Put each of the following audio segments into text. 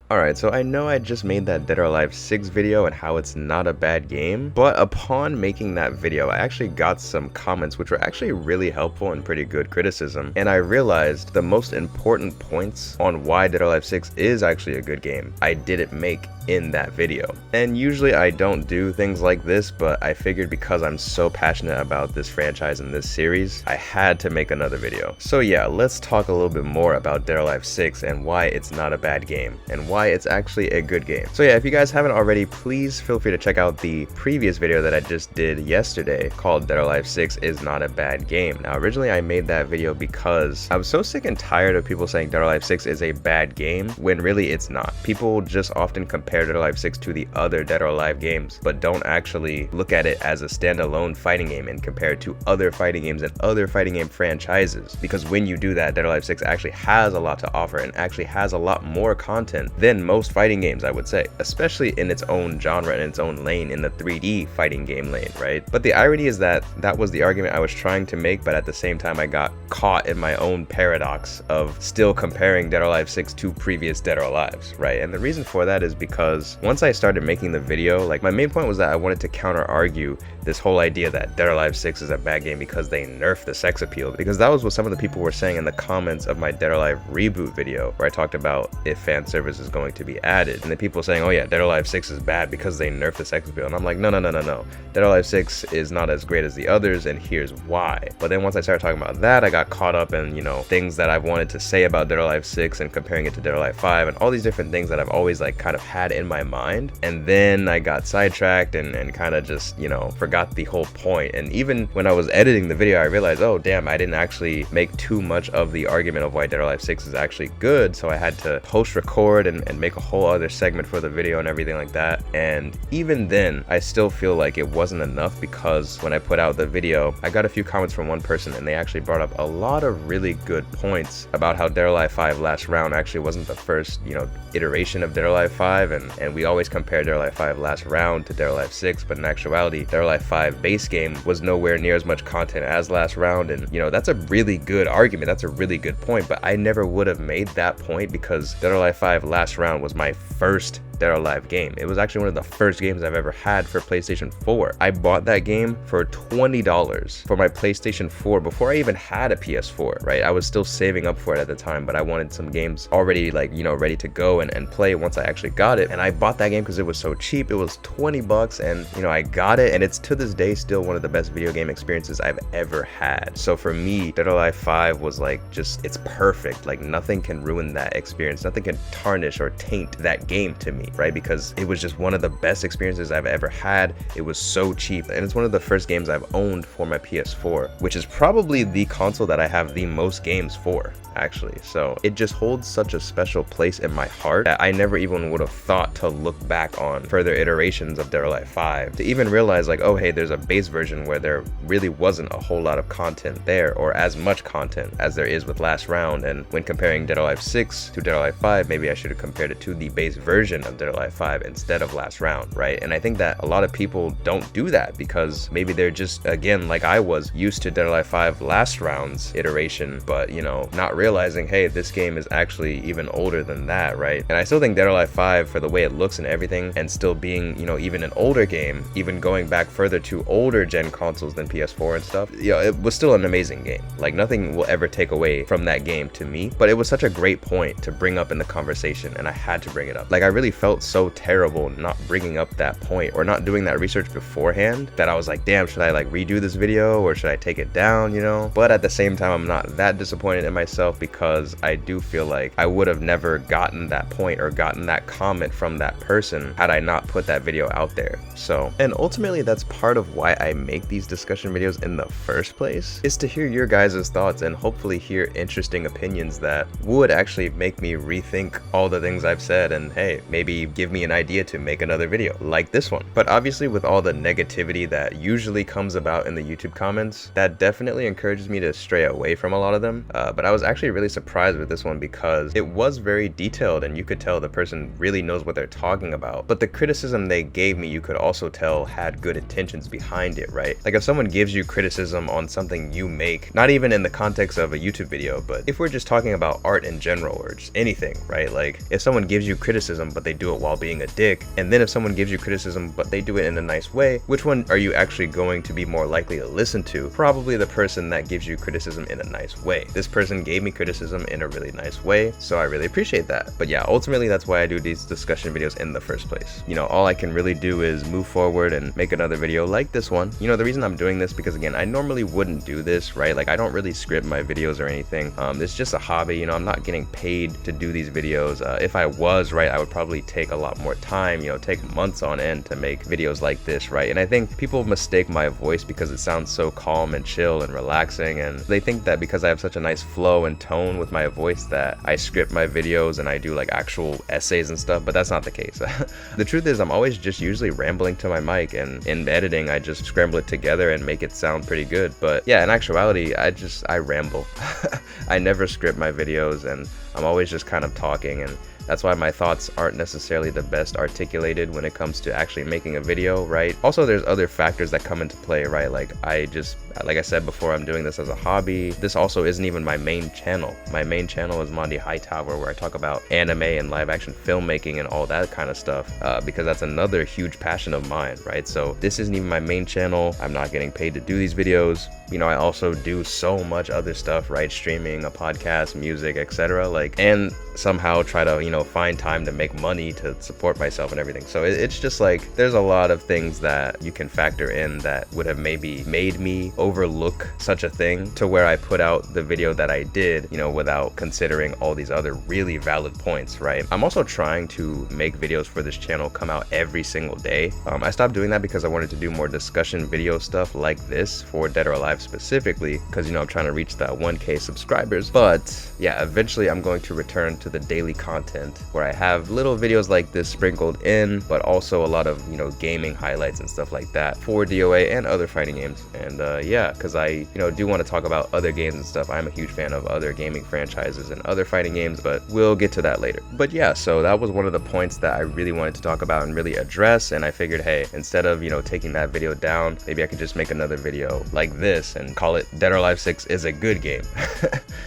Alright, so I know I just made that Dead or Alive 6 video and how it's not a bad game, but upon making that video, I actually got some comments which were actually really helpful and pretty good criticism, and I realized the most important points on why Dead or Alive 6 is actually a good game I didn't make in that video. And usually I don't do things like this, but I figured because I'm so passionate about this franchise and this series, I had to make another video. So yeah, let's talk a little bit more about Dead or Alive 6 and why it's not a bad game, and why it's actually a good game. So yeah, if you guys haven't already, please feel free to check out the previous video that I just did yesterday called Dead or Alive 6 is not a bad game. Now originally I made that video because I was so sick and tired of people saying Dead or Alive 6 is a bad game when really it's not. People just often compare Dead or Alive 6 to the other Dead or Alive games, but don't actually look at it as a standalone fighting game and compare it to other fighting games and other fighting game franchises. Because when you do that, Dead or Alive 6 actually has a lot to offer and actually has a lot more content than most fighting games, I would say, especially in its own genre and its own lane, in the 3D fighting game lane, right? But the irony is that that was the argument I was trying to make, but at the same time I got caught in my own paradox of still comparing Dead or Alive 6 to previous Dead or Alives, right? And the reason for that is because once I started making the video, like, my main point was that I wanted to counter argue this whole idea that Dead or Alive 6 is a bad game because they nerfed the sex appeal, because that was what some of the people were saying in the comments of my Dead or Alive reboot video, where I talked about if fan service is going to be added, and the people saying, oh yeah, Dead or Alive 6 is bad because they nerfed the sex appeal, and I'm like, no. Dead or Alive 6 is not as great as the others, and here's why. But then once I started talking about that, I got caught up in, you know, things that I've wanted to say about Dead or Alive 6 and comparing it to Dead or Alive 5 and all these different things that I've always like kind of had in my mind, and then I got sidetracked and kind of just, you know, forgot the whole point. And even when I was editing the video, I realized, oh damn, I didn't actually make too much of the argument of why Dead or Alive 6 is actually good, so I had to post record and make a whole other segment for the video and everything like that. And even then, I still feel like it wasn't enough, because when I put out the video, I got a few comments from one person and they actually brought up a lot of really good points about how Dead or Alive 5 Last Round actually wasn't the first, you know, iteration of Dead or Alive 5, and we always compare Dead or Alive 5 Last Round to Dead or Alive 6, but in actuality, Dead or Alive 5 base game was nowhere near as much content as Last Round. And you know, that's a really good argument, that's a really good point, but I never would have made that point because Dead or Alive 5 Last Round was my first Dead or Alive game. It was actually one of the first games I've ever had for PlayStation 4. I bought that game for $20 for my PlayStation 4 before I even had a PS4, right? I was still saving up for it at the time, but I wanted some games already, like, you know, ready to go and play once I actually got it. And I bought that game because it was so cheap. It was 20 bucks, and you know, I got it, and it's to this day still one of the best video game experiences I've ever had. So for me, Dead or Alive 5 was like, just, it's perfect. Like, nothing can ruin that experience. Nothing can tarnish or taint that game to me, right? Because it was just one of the best experiences I've ever had. It was so cheap, and it's one of the first games I've owned for my PS4, which is probably the console that I have the most games for, actually. So it just holds such a special place in my heart that I never even would have thought to look back on further iterations of Dead or Alive 5 to even realize, like, oh hey, there's a base version where there really wasn't a whole lot of content there, or as much content as there is with Last Round. And when comparing Dead or Alive 6 to Dead or Alive 5, maybe I should have compared it to the base version of Dead or Alive 5 instead of Last Round, right? And I think that a lot of people don't do that because maybe they're just, again, like I was, used to Dead or Alive 5 Last Round's iteration, but you know, not realizing, hey, this game is actually even older than that, right? And I still think Dead or Alive 5, for the way it looks and everything, and still being, you know, even an older game, even going back further to older gen consoles than PS4 and stuff, you know, it was still an amazing game. Like, nothing will ever take away from that game to me, but it was such a great point to bring up in the conversation, and I had to bring it up. Like, I really felt so terrible not bringing up that point or not doing that research beforehand, that I was like, damn, should I like redo this video or should I take it down, you know? But at the same time, I'm not that disappointed in myself, because I do feel like I would have never gotten that point or gotten that comment from that person had I not put that video out there. So, and ultimately that's part of why I make these discussion videos in the first place, is to hear your guys' thoughts and hopefully hear interesting opinions that would actually make me rethink all the things I've said, and hey, maybe give me an idea to make another video like this one. But obviously, with all the negativity that usually comes about in the YouTube comments, that definitely encourages me to stray away from a lot of them. But I was actually actually really surprised with this one because it was very detailed and you could tell the person really knows what they're talking about. But the criticism they gave me, you could also tell had good intentions behind it, right? Like if someone gives you criticism on something you make, not even in the context of a YouTube video, but if we're just talking about art in general or just anything, right? Like if someone gives you criticism but they do it while being a dick, and then if someone gives you criticism but they do it in a nice way, which one are you actually going to be more likely to listen to? Probably the person that gives you criticism in a nice way. This person gave me criticism in a really nice way, so I really appreciate that. But yeah, ultimately that's why I do these discussion videos in the first place. You know, all I can really do is move forward and make another video like this one. You know, the reason I'm doing this because again, I normally wouldn't do this, right? Like I don't really script my videos or anything. It's just a hobby, you know, I'm not getting paid to do these videos. If I was, right, I would probably take a lot more time, you know, take months on end to make videos like this, right? And I think people mistake my voice because it sounds so calm and chill and relaxing, and they think that because I have such a nice flow and tone with my voice that I script my videos and I do like actual essays and stuff, but that's not the case. The truth is I'm always just usually rambling to my mic, and in editing I just scramble it together and make it sound pretty good. But yeah, in actuality I ramble. I never script my videos and I'm always just kind of talking, and that's why my thoughts aren't necessarily the best articulated when it comes to actually making a video, right? Also, there's other factors that come into play, right? Like I said before, I'm doing this as a hobby. This also isn't even my main channel. My main channel is Mondy Hightower, where I talk about anime and live action filmmaking and all that kind of stuff, because that's another huge passion of mine, right? So this isn't even my main channel. I'm not getting paid to do these videos. You know, I also do so much other stuff, right? Streaming, a podcast, music, etc. Like, and somehow try to, you know, find time to make money to support myself and everything. So it's just like there's a lot of things that you can factor in that would have maybe made me overlook such a thing to where I put out the video that I did, you know, without considering all these other really valid points, right? I'm also trying to make videos for this channel come out every single day. I stopped doing that because I wanted to do more discussion video stuff like this for Dead or Alive specifically, because, you know, I'm trying to reach that 1K subscribers. But yeah, eventually I'm going to return to the daily content where I have little videos like this sprinkled in, but also a lot of, you know, gaming highlights and stuff like that for DOA and other fighting games. And yeah, because I, you know, do want to talk about other games and stuff. I'm a huge fan of other gaming franchises and other fighting games, but we'll get to that later. But yeah, so that was one of the points that I really wanted to talk about and really address, and I figured, hey, instead of, you know, taking that video down, maybe I could just make another video like this and call it Dead or Alive 6 is a good game.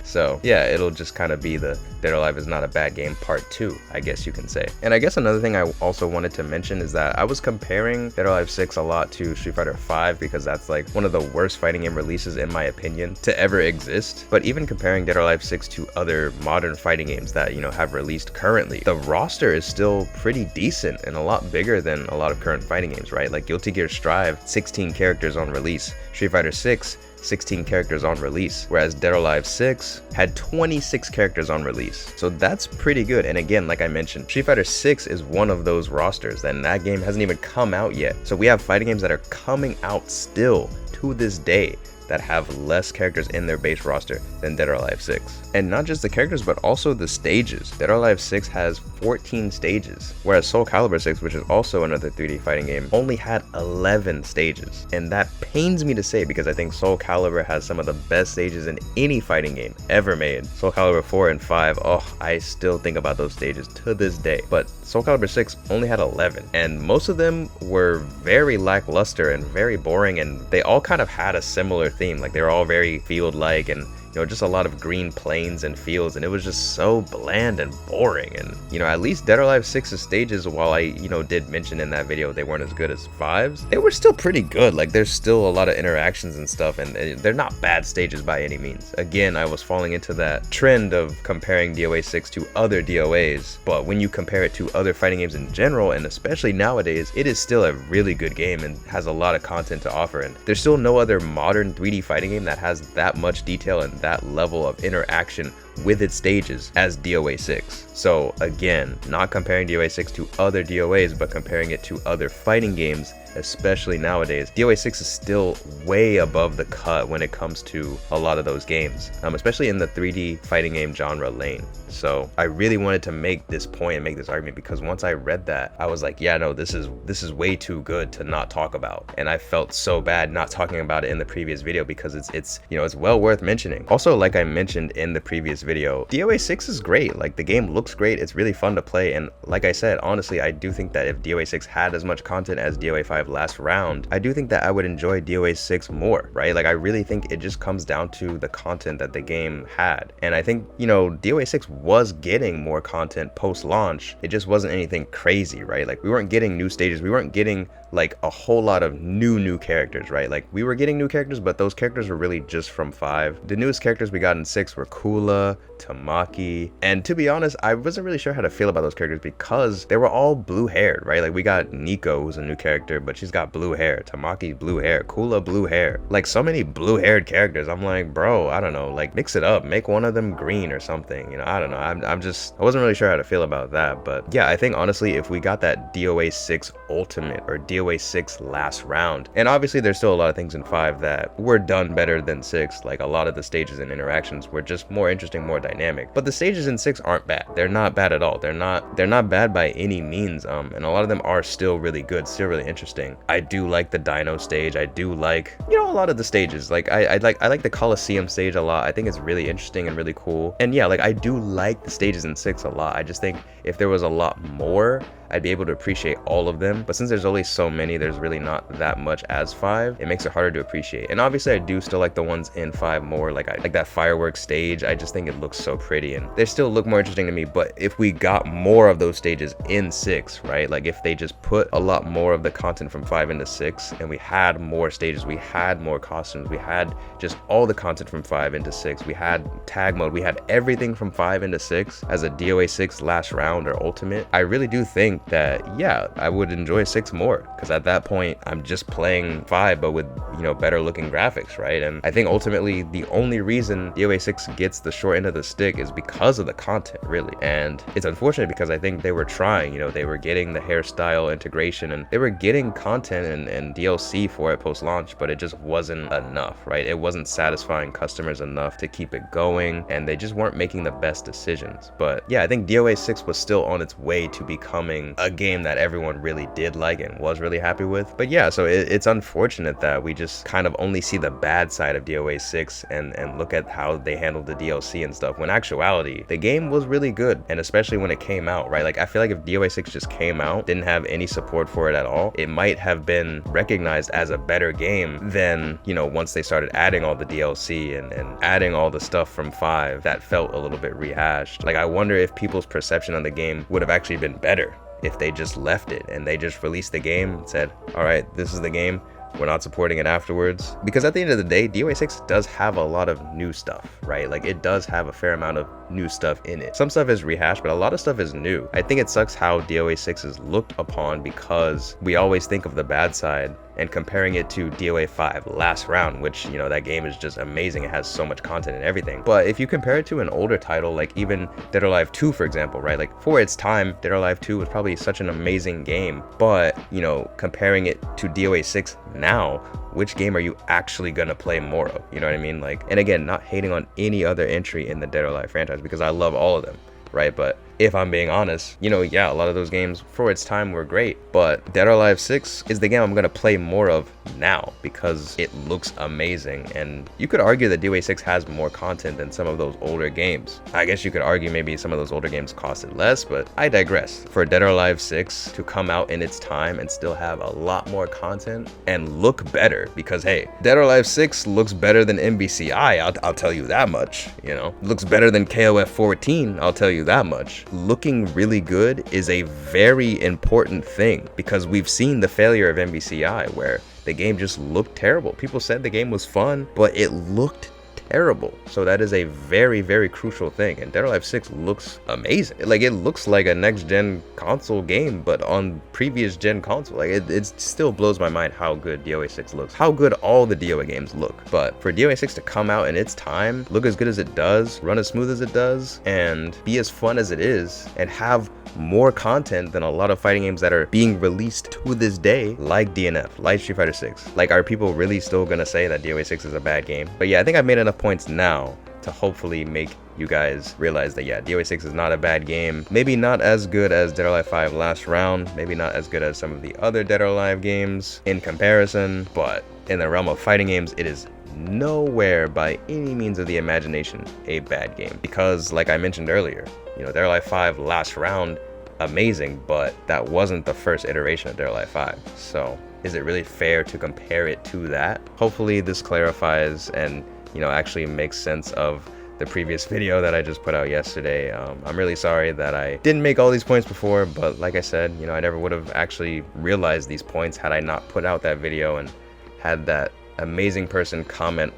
So yeah, it'll just kind of be the Dead or Alive is not a bad game part 2, I guess you can say. And I guess another thing I also wanted to mention is that I was comparing Dead or Alive 6 a lot to Street Fighter 5 because that's like one of the worst fighting game releases in my opinion to ever exist. But even comparing Dead or Alive 6 to other modern fighting games that, you know, have released currently, the roster is still pretty decent and a lot bigger than a lot of current fighting games, right? Like Guilty Gear Strive, 16 characters on release. Street Fighter 6, 16 characters on release, whereas Dead or Alive 6 had 26 characters on release. So that's pretty good. And again, like I mentioned, Street Fighter 6 is one of those rosters, and that game hasn't even come out yet. So we have fighting games that are coming out still to this day that have less characters in their base roster than Dead or Alive 6. And not just the characters, but also the stages. Dead or Alive 6 has 14 stages, whereas Soul Calibur 6, which is also another 3D fighting game, only had 11 stages. And that pains me to say because I think Soul Calibur has some of the best stages in any fighting game ever made. Soul Calibur 4 and 5, oh, I still think about those stages to this day. But Soul Calibur 6 only had 11, and most of them were very lackluster and very boring, and they all kind of had a similar theme. Like they were all very field-like and, you know, just a lot of green plains and fields, and it was just so bland and boring. And, you know, at least Dead or Alive 6's stages, while I, you know, did mention in that video they weren't as good as 5's, they were still pretty good. Like there's still a lot of interactions and stuff, and they're not bad stages by any means. Again, I was falling into that trend of comparing DOA 6 to other DOAs, but when you compare it to other fighting games in general, and especially nowadays, it is still a really good game and has a lot of content to offer. And there's still no other modern 3D fighting game that has that much detail and that level of interaction with its stages as DOA 6. So again, not comparing DOA 6 to other DOAs, but comparing it to other fighting games, especially nowadays. DOA 6 is still way above the cut when it comes to a lot of those games, especially in the 3D fighting game genre lane. So I really wanted to make this point and make this argument because once I read that, I was like, yeah, no, this is way too good to not talk about. And I felt so bad not talking about it in the previous video because it's you know, it's well worth mentioning. Also, like I mentioned in the previous video, DOA 6 is great. Like, the game looks great, it's really fun to play, and like I said, honestly, I do think that if DOA 6 had as much content as DOA 5 last round, I do think that I would enjoy DOA 6 more, right? Like, I really think it just comes down to the content that the game had. And I think, you know, DOA 6 was getting more content post-launch. It just wasn't anything crazy, right? Like, we weren't getting new stages, we weren't getting like a whole lot of new characters, right? Like, we were getting new characters, but those characters were really just from 5. The newest characters we got in 6 were Kula, Tamaki, and to be honest, I wasn't really sure how to feel about those characters because they were all blue haired, right? Like, we got Nico, who's a new character, but she's got blue hair. Tamaki, blue hair. Kula, blue hair. Like, so many blue haired characters. I'm like, bro, I don't know, like, mix it up, make one of them green or something, you know? I don't know. I wasn't really sure how to feel about that, but yeah, I think honestly, if we got that DOA 6 Ultimate or DOA 6 last round, and obviously there's still a lot of things in 5 that were done better than 6, like a lot of the stages and interactions were just more interesting, more dynamic, but the stages in 6 aren't bad. They're not bad at all. They're not bad by any means, and a lot of them are still really good, still really interesting. I do like the Dino stage. I do like, you know, a lot of the stages. Like, I like the Coliseum stage a lot. I think it's really interesting and really cool, and yeah, like, I do like the stages in 6 a lot. I just think if there was a lot more, I'd be able to appreciate all of them, but since there's only so many, there's really not that much as 5. It makes it harder to appreciate. And obviously I do still like the ones in 5 more. Like, I like that fireworks stage. I just think it looks so pretty and they still look more interesting to me. But if we got more of those stages in 6, right, like if they just put a lot more of the content from 5 into 6 and we had more stages, we had more costumes, we had just all the content from 5 into 6, we had tag mode, we had everything from 5 into 6 as a DOA 6 last round or ultimate, I really do think that, yeah, I would enjoy 6 more, because at that point I'm just playing 5 but with, you know, better looking graphics, right? And I think ultimately the only reason DOA 6 gets the short end of the stick is because of the content, really. And it's unfortunate because I think they were trying, you know, they were getting the hairstyle integration and they were getting content and DLC for it post launch, but it just wasn't enough, right? It wasn't satisfying customers enough to keep it going, and they just weren't making the best decisions. But yeah, I think DOA 6 was still on its way to becoming a game that everyone really did like and was really happy with. But yeah, so it's unfortunate that we just kind of only see the bad side of DOA 6 and look at how they handled the DLC and stuff, when actuality the game was really good, and especially when it came out, right? Like, I feel like if DOA 6 just came out, didn't have any support for it at all, it might have been recognized as a better game than, you know, once they started adding all the DLC and adding all the stuff from 5 that felt a little bit rehashed. Like, I wonder if people's perception of the game would have actually been better if they just left it and they just released the game and said, all right, this is the game, we're not supporting it afterwards. Because at the end of the day, DOA 6 does have a lot of new stuff, right? Like, it does have a fair amount of new stuff in it. Some stuff is rehashed, but a lot of stuff is new. I think it sucks how DOA 6 is looked upon because we always think of the bad side, and comparing it to DOA 5 last round, which, you know, that game is just amazing. It has so much content and everything. But if you compare it to an older title, like even Dead or Alive 2, for example, right? Like, for its time, Dead or Alive 2 was probably such an amazing game. But, you know, comparing it to DOA 6 now, which game are you actually gonna play more of? You know what I mean? Like, and again, not hating on any other entry in the Dead or Alive franchise because I love all of them, right? But if I'm being honest, you know, yeah, a lot of those games for its time were great, but Dead or Alive 6 is the game I'm gonna play more of now because it looks amazing. And you could argue that DOA 6 has more content than some of those older games. I guess you could argue maybe some of those older games costed less, but I digress. For Dead or Alive 6 to come out in its time and still have a lot more content and look better, because hey, Dead or Alive 6 looks better than MBCI, I'll tell you that much, you know, looks better than KOF 14, I'll tell you that much. Looking really good is a very important thing because we've seen the failure of MBCI where the game just looked terrible. People said the game was fun, but it looked terrible. So that is a very, very crucial thing. And Dead or Alive 6 looks amazing. Like, it looks like a next gen console game, but on previous gen console. Like, it still blows my mind how good DOA 6 looks, how good all the DOA games look. But for DOA 6 to come out in its time, look as good as it does, run as smooth as it does, and be as fun as it is, and have more content than a lot of fighting games that are being released to this day, like DNF, like Street Fighter 6. Like, are people really still gonna say that DOA 6 is a bad game? But yeah, I think I've made enough points now to hopefully make you guys realize that yeah, DOA 6 is not a bad game. Maybe not as good as Dead or Alive 5 last round, maybe not as good as some of the other Dead or Alive games in comparison, but in the realm of fighting games, it is nowhere by any means of the imagination a bad game. Because like I mentioned earlier, you know, Dead or Alive 5 last round, amazing, but that wasn't the first iteration of Dead or Alive 5. So is it really fair to compare it to that? Hopefully this clarifies and, you know, actually makes sense of the previous video that I just put out yesterday. I'm really sorry that I didn't make all these points before, but like I said, you know, I never would have actually realized these points had I not put out that video and had that amazing person comment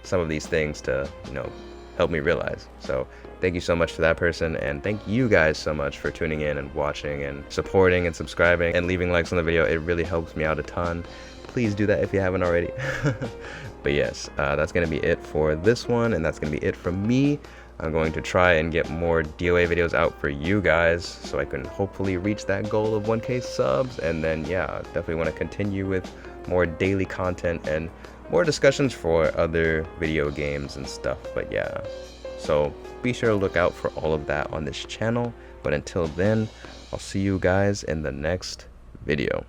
some of these things to, you know, help me realize. So thank you so much to that person, and thank you guys so much for tuning in and watching and supporting and subscribing and leaving likes on the video. It really helps me out a ton. Please do that if you haven't already. But yes, that's gonna be it for this one, and that's gonna be it from me. I'm going to try and get more DOA videos out for you guys so I can hopefully reach that goal of 1K subs, and then yeah, definitely want to continue with more daily content and more discussions for other video games and stuff. But yeah, so be sure to look out for all of that on this channel. But until then, I'll see you guys in the next video.